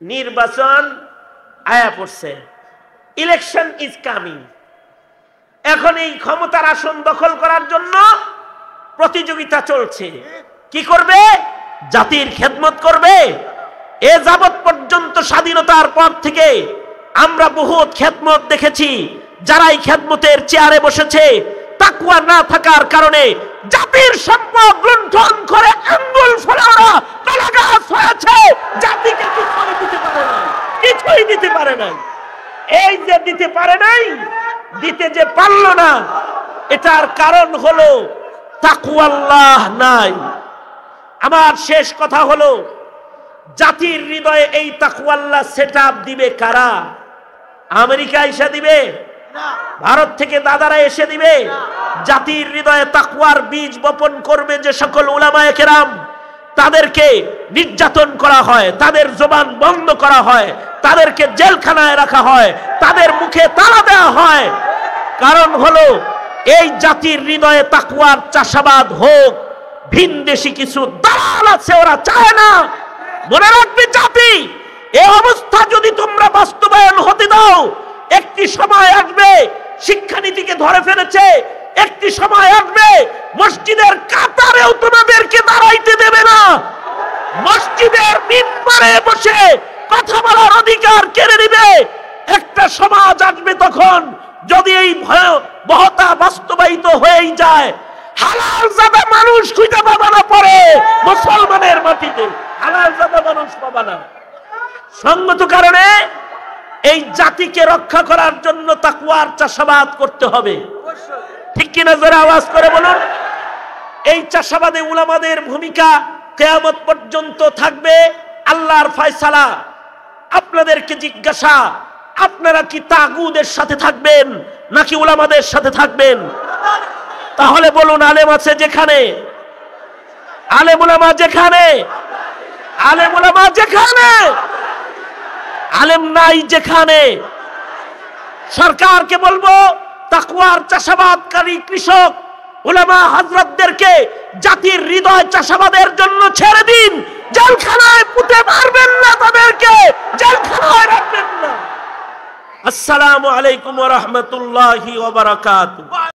নির্বাচন আয়া পড়ছে, ইলেকশন ইজ কামিং। এখন এই ক্ষমতার আসন দখল করার জন্য প্রতিযোগিতা চলছে। কি করবে? জাতির খেদমত করবে। এ যাবৎ পর্যন্ত স্বাধীনতার পর থেকে আমরা বহুত খেদমত দেখেছি। যারা এই খেদমতের চেয়ারে বসেছে তাকওয়া না থাকার কারণে জাতির সম্পদ লুণ্ঠন করে আঙ্গুল ফোলানো কলাগাছ হয়েছে। জাতিকে কিছুই দিতে পারে না, কিছুই দিতে পারে না। এই যে দিতে পারে নাই, দিতে যে পারল না, এটার কারণ হলো তাকওয়াল্লাহ নাই। আমার শেষ কথা হলো, জাতির হৃদয়ে এই তাকওয়াল্লাহ সেটআপ দিবে কারা? আমেরিকা এসে দিবে? ভারত থেকে দাদারা এসে দিবে? জাতির হৃদয়ে তাকওয়ার বীজ বপন করবে যে সকল উলামায়ে কেরাম, তাদেরকে নির্যাতন করা হয়, তাদের জবান বন্ধ করা হয়, তাদেরকে জেলখানায় রাখা হয়, তাদের মুখে তালা দেওয়া হয়। কারণ হলো এই জাতির হৃদয়ে তাকওয়ার চাষাবাদ হোক। ভিনদেশি কিছু দালাল আছে, ওরা চায় না। মনে রাখবে জাতি, এই অবস্থা যদি তোমরা বাস্তবায়ন হতে দাও, একটি সময় আসবে শিক্ষানীতিকে ধরে ফেলেছে, একটি সময় আসবে মসজিদের কাতারেও তোমাদেরকে দাঁড়াইতে দেবে না। মসজিদের মিম্বারে বসে কথা বলার অধিকার কেড়ে নেবে। একটা সমাজ আসবে তখন, যদি এই ভয়াবহতা বাস্তবায়িত হয়েই যায়, হালাল জাদা মানুষ খুঁজে পাবা না পরে মুসলমানের মাটিতে, হালাল জাদা মানুষ পাবা না। সঙ্গত কারণে এই জাতিকে রক্ষা করার জন্য তাকওয়ার চাষাবাদ করতে হবে। ঠিক কিনা জোরে আওয়াজ করে বলুন। এই চাষাবাদে উলামাদের ভূমিকা কিয়ামত পর্যন্ত থাকবে। আল্লাহর ফয়সালা। আপনাদেরকে জিজ্ঞাসা, আপনারা কি তাগুদের সাথে থাকবেন নাকি উলামাদের সাথে থাকবেন? তাহলে বলুন, আলেম আছে যেখানে, আলেম উলামা যেখানে, আলেম উলামা যেখানে, আলেম নাই যেখানে, সরকারকে বলবো তাকওয়ার চাষাবাদকারী কৃষক উলামা হযরতদেরকে জাতির হৃদয় চাষাবাদের জন্য ছেড়ে দিন। জেলখানায় পুঁতে মারবেন না, তাদেরকে জেলখানায় রাখবেন না। আসসালামু আলাইকুম ওয়া রাহমাতুল্লাহি ওয়া বারাকাতুহু।